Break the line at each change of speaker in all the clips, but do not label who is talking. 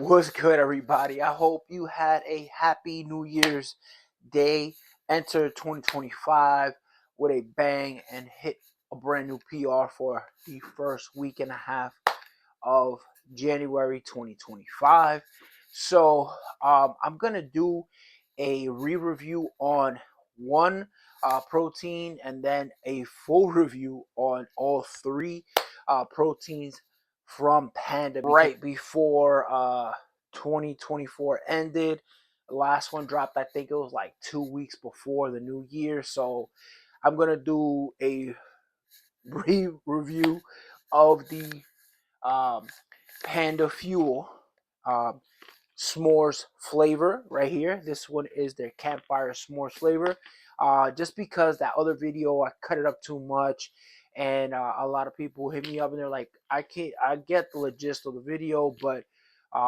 What's good, everybody? I hope you had a happy New Year's Day. Enter 2025 with a bang and hit a brand new PR for the first week and a half of January 2025. So, I'm gonna do a re-review on one protein and then a full review on all three proteins from Panda right before 2024 ended. The last one dropped, I think it was like 2 weeks before the new year. So I'm gonna do a review of the um, Panda Fuel s'mores flavor right here. This one is their campfire s'mores flavor. Just because that other video I cut it up too much, and a lot of people hit me up and they're like, I get the gist of the video, but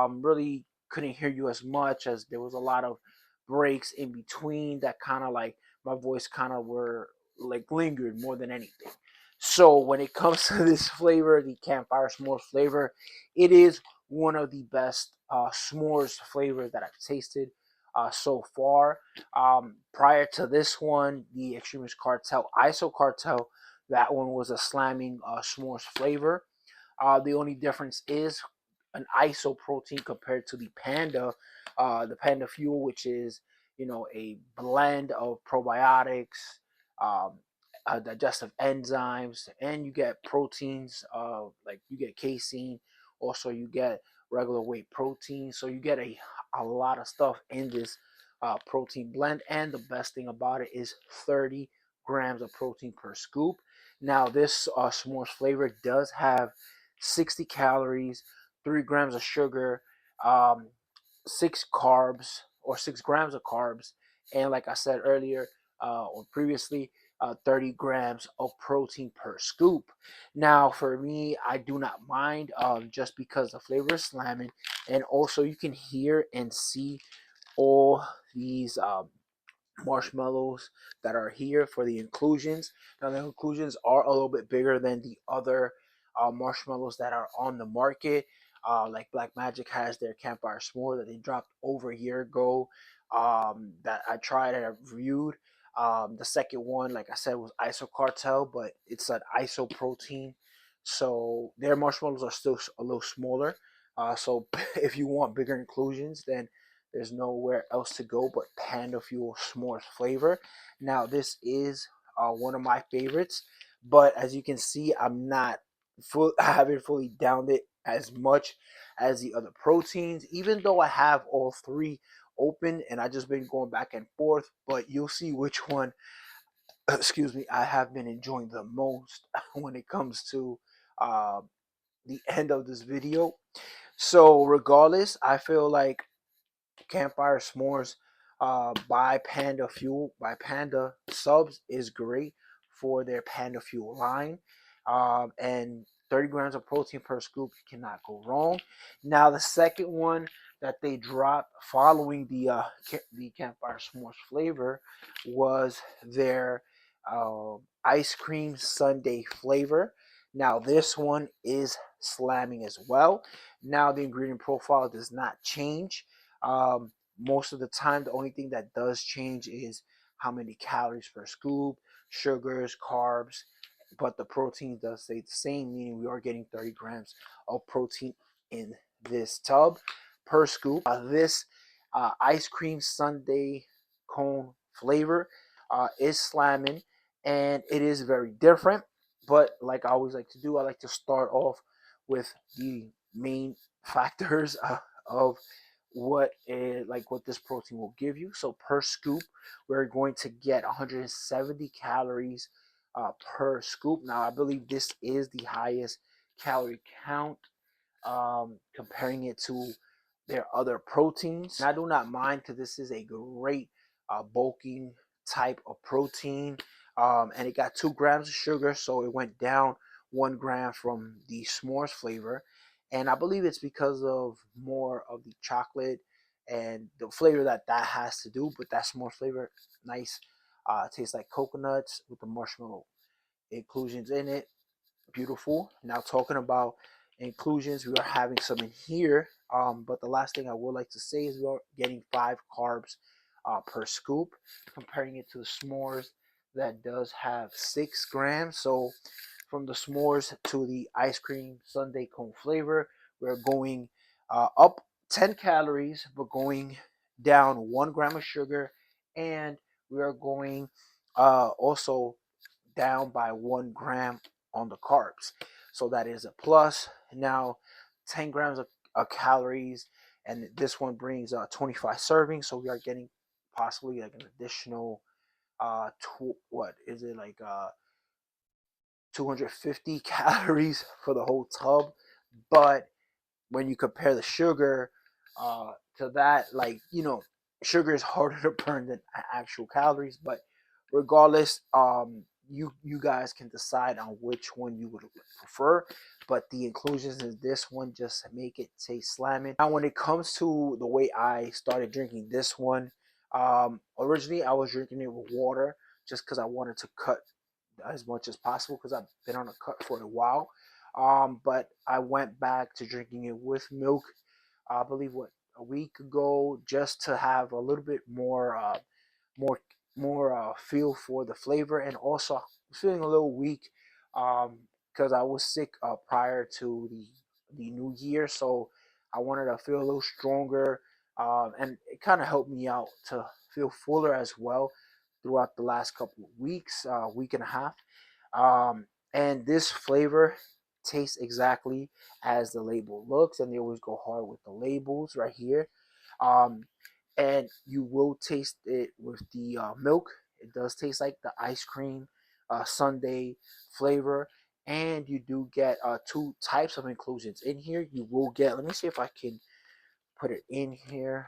really couldn't hear you as much, as there was a lot of breaks in between that kind of like my voice kind of were like lingered more than anything. So when it comes to this flavor, the campfire s'mores flavor, it is one of the best s'mores flavors that I've tasted so far. Prior to this one, the Extremist Cartel ISO Cartel, that one was a slamming s'mores flavor. The only difference is an ISO protein compared to the Panda Fuel, which is a blend of probiotics, um, digestive enzymes, and you get proteins. Like you get casein, also you get regular weight protein. So you get a lot of stuff in this protein blend. And the best thing about it is 30 grams of protein per scoop. Now this s'mores flavor does have 60 calories, 3 grams of sugar, 6 grams of carbs, and like I said earlier or previously, 30 grams of protein per scoop. Now, for me, I do not mind just because the flavor is slamming, and also you can hear and see all these marshmallows that are here for the inclusions. Now, the inclusions are a little bit bigger than the other marshmallows that are on the market. Like Black Magic has their campfire s'more that they dropped over a year ago, that I tried and I reviewed. The second one, like I said, was ISO Cartel, but it's an ISO protein. So their marshmallows are still a little smaller. So if you want bigger inclusions, then there's nowhere else to go but Panda Fuel s'mores flavor. Now, this is one of my favorites, but as you can see, I haven't fully downed it as much as the other proteins, even though I have all three open and I just been going back and forth. But you'll see which one, excuse me, I have been enjoying the most when it comes to uh, the end of this video. So regardless, I feel like Campfire S'mores by Panda Fuel, by PandaSupps, is great for their Panda Fuel line. And 30 grams of protein per scoop, you cannot go wrong. Now, the second one that they dropped following the Campfire S'mores flavor was their ice cream sundae flavor. Now, this one is slamming as well. Now, the ingredient profile does not change. Most of the time, the only thing that does change is how many calories per scoop, sugars, carbs, but the protein does stay the same, meaning we are getting 30 grams of protein in this tub per scoop. This ice cream sundae cone flavor is slamming, and it is very different. But like I always like to do, I like to start off with the main factors of what this protein will give you. So per scoop, we're going to get 170 calories per scoop. Now, I believe this is the highest calorie count, comparing it to their other proteins. And I do not mind, because this is a great bulking type of protein. And it got 2 grams of sugar, so it went down 1 gram from the s'mores flavor. And I believe it's because of more of the chocolate and the flavor that has to do. But that s'mores flavor, nice, tastes like coconuts with the marshmallow inclusions in it. Beautiful. Now, talking about inclusions, we are having some in here But the last thing I would like to say is we're getting 5 carbs per scoop, comparing it to the s'mores that does have 6 grams. So from the s'mores to the ice cream sundae cone flavor, we're going up 10 calories, but going down 1 gram of sugar, and we are going also down by 1 gram on the carbs. So that is a plus. Now, 10 grams of calories, and this one brings 25 servings. So we are getting possibly like an additional what is it like 250 calories for the whole tub. But when you compare the sugar to that, like, sugar is harder to burn than actual calories. But regardless, you guys can decide on which one you would prefer. But the inclusions in this one just make it taste slamming. Now, when it comes to the way I started drinking this one, originally I was drinking it with water just because I wanted to cut as much as possible because I've been on a cut for a while. But I went back to drinking it with milk. I believe what, a week ago, just to have a little bit more, feel for the flavor, and also I was feeling a little weak because I was sick prior to the new year, so I wanted to feel a little stronger, and it kind of helped me out to feel fuller as well throughout the last couple of weeks, week and a half. And this flavor tastes exactly as the label looks, and they always go hard with the labels right here. Um, and you will taste it with the milk. It does taste like the ice cream sundae flavor, and you do get 2 types of inclusions in here. You will get. Let me see if I can put it in here.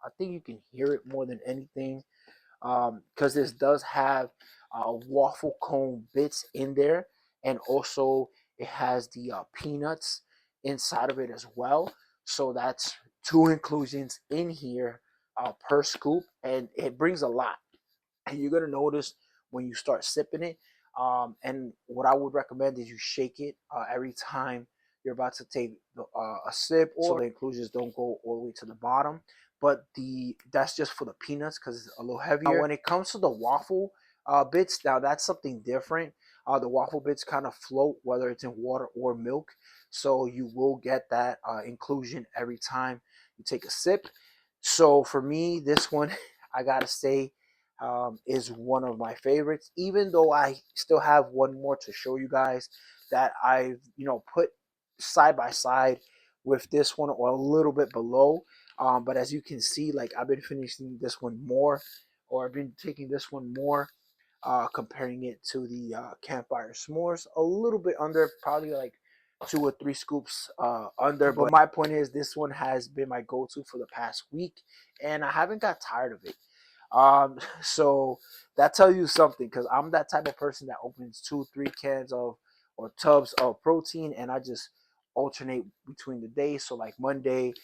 I think you can hear it more than anything because this does have waffle cone bits in there, and also it has the peanuts inside of it as well. So that's 2 inclusions in here per scoop, and it brings a lot. And you're gonna notice when you start sipping it. And what I would recommend is you shake it every time you're about to take a sip, so the inclusions don't go all the way to the bottom. But that's just for the peanuts because it's a little heavier. Now, when it comes to the waffle bits, now that's something different. The waffle bits kind of float whether it's in water or milk, so you will get that inclusion every time you take a sip. So for me, this one, I gotta say, is one of my favorites. Even though I still have one more to show you guys that I've put side by side with this one or a little bit below. But as you can see, like, I've been finishing this one more, or I've been taking this one more, comparing it to the campfire s'mores, a little bit under, probably like 2 or 3 scoops under. But my point is, this one has been my go-to for the past week, and I haven't got tired of it. So that tells you something, because I'm that type of person that opens 2, 3 cans of or tubs of protein, and I just alternate between the days. So like Monday,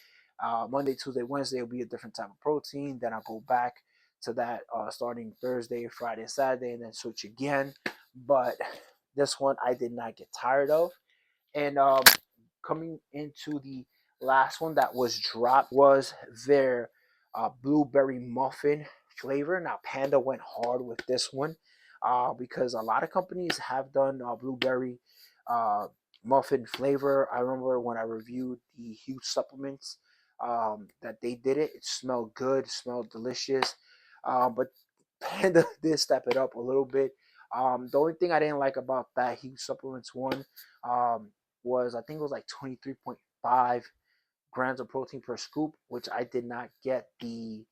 Tuesday, Wednesday will be a different type of protein. Then I go back to that starting Thursday, Friday, Saturday, and then switch again. But this one I did not get tired of. And coming into the last one that was dropped was their blueberry muffin flavor. Now, Panda went hard with this one because a lot of companies have done blueberry uh, muffin flavor. I remember when I reviewed the huge supplements that they did it. It smelled good, smelled delicious. But Panda did step it up a little bit. The only thing I didn't like about that huge supplements one was, I think it was like 23.5 grams of protein per scoop, which I did not get the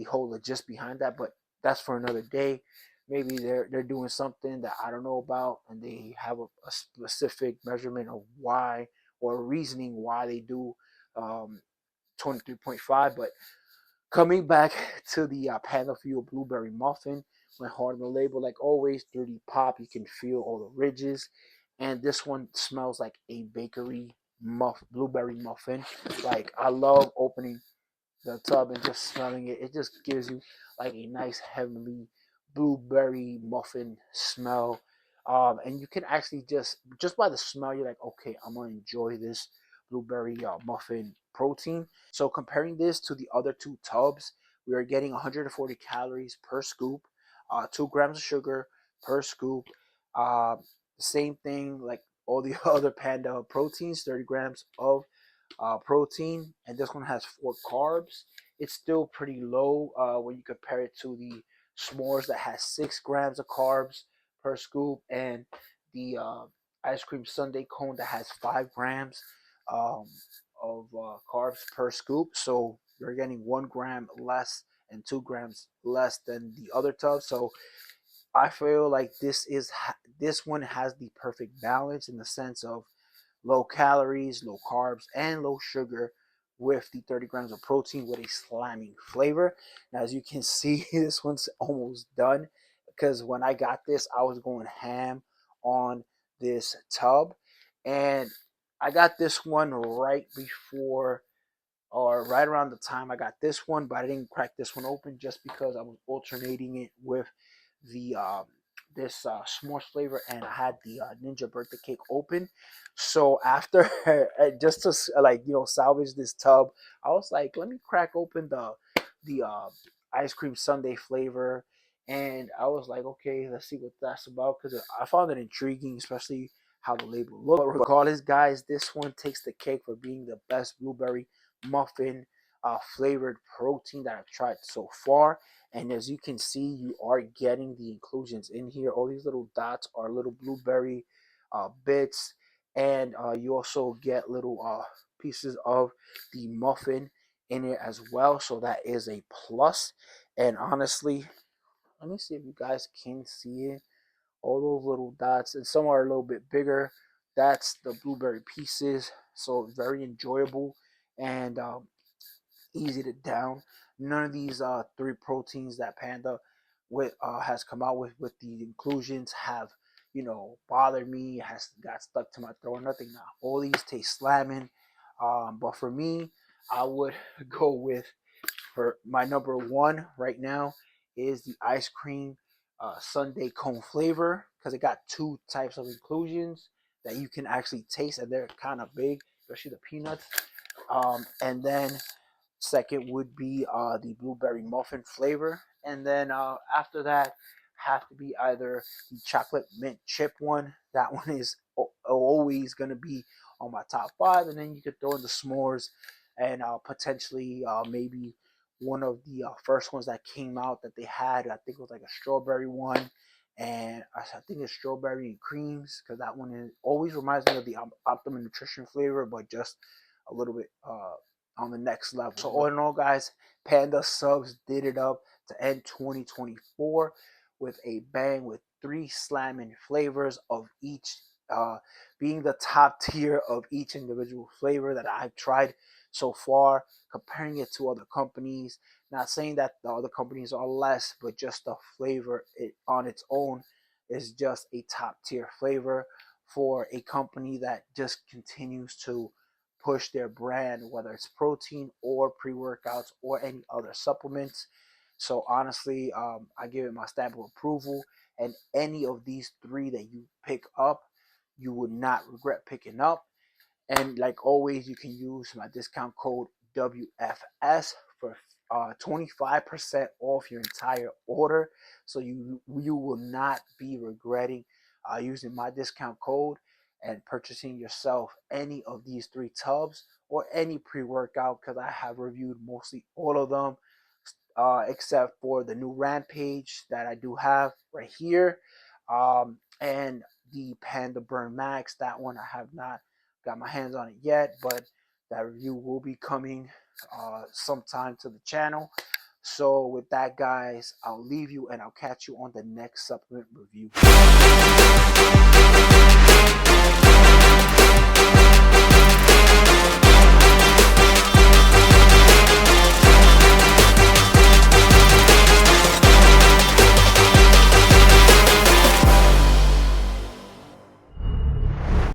whole legist behind that. But that's for another day. Maybe they're doing something that I don't know about, and they have a specific measurement of why, or reasoning why they do 23.5. But coming back to the Panda Fuel blueberry muffin, went hard on the label like always. 30 pop, you can feel all the ridges, and this one smells like a bakery blueberry muffin. Like, I love opening the tub and just smelling it. It just gives you like a nice heavenly blueberry muffin smell. And you can actually just by the smell, you're like, okay, I'm gonna enjoy this blueberry muffin protein. So comparing this to the other two tubs, we are getting 140 calories per scoop, 2 grams of sugar per scoop. Uh, Same thing like all the other Panda proteins, 30 grams of protein, and this one has 4 carbs. It's still pretty low when you compare it to the s'mores that has 6 grams of carbs per scoop, and the ice cream sundae cone that has 5 grams um, of carbs per scoop. So you're getting 1 gram less and 2 grams less than the other tub. So I feel like this one has the perfect balance in the sense of low calories, low carbs, and low sugar with the 30 grams of protein with a slamming flavor. Now, as you can see, this one's almost done because when I got this, I was going ham on this tub. And I got this one right before or right around the time I got this one, but I didn't crack this one open just because I was alternating it with the this s'mores flavor, and I had the ninja birthday cake open. So after just to salvage this tub, I was like, let me crack open the ice cream sundae flavor, and I was like, okay, let's see what that's about because I found it intriguing, especially how the label looked. But regardless, guys, this one takes the cake for being the best blueberry muffin flavored protein that I've tried so far. And as you can see, you are getting the inclusions in here. All these little dots are little blueberry bits, and you also get little pieces of the muffin in it as well. So that is a plus. And honestly, let me see if you guys can see it. All those little dots, and some are a little bit bigger. That's the blueberry pieces. So very enjoyable and easy to down. None of these three proteins that Panda has come out with the inclusions have bothered me, has got stuck to my throat or nothing. Now all these taste slamming, but for me, I would go with, for my number one right now, is the ice cream sundae cone flavor because it got 2 types of inclusions that you can actually taste, and they're kind of big, especially the peanuts. And then second would be the blueberry muffin flavor, and then after that have to be either the chocolate mint chip one. That one is always going to be on my top 5, and then you could throw in the s'mores and potentially maybe one of the first ones that came out that they had. I think it was like a strawberry one, and I think it's strawberry and creams because that one always reminds me of the Optimum Nutrition flavor, but just a little bit on the next level. So all in all, guys, PandaSupps did it up to end 2024 with a bang, with 3 slamming flavors of each, being the top tier of each individual flavor that I've tried so far. Comparing it to other companies, not saying that the other companies are less, but just the flavor on its own is just a top tier flavor for a company that just continues to push their brand, whether it's protein or pre-workouts or any other supplements. So honestly, I give it my stamp of approval. And any of these 3 that you pick up, you would not regret picking up. And like always, you can use my discount code WFS for 25% off your entire order. So you will not be regretting using my discount code and purchasing yourself any of these 3 tubs or any pre-workout, because I have reviewed mostly all of them, except for the new Rampage that I do have right here, and the Panda Burn Max. That one I have not got my hands on it yet, but that review will be coming sometime to the channel. So with that, guys, I'll leave you and I'll catch you on the next supplement review.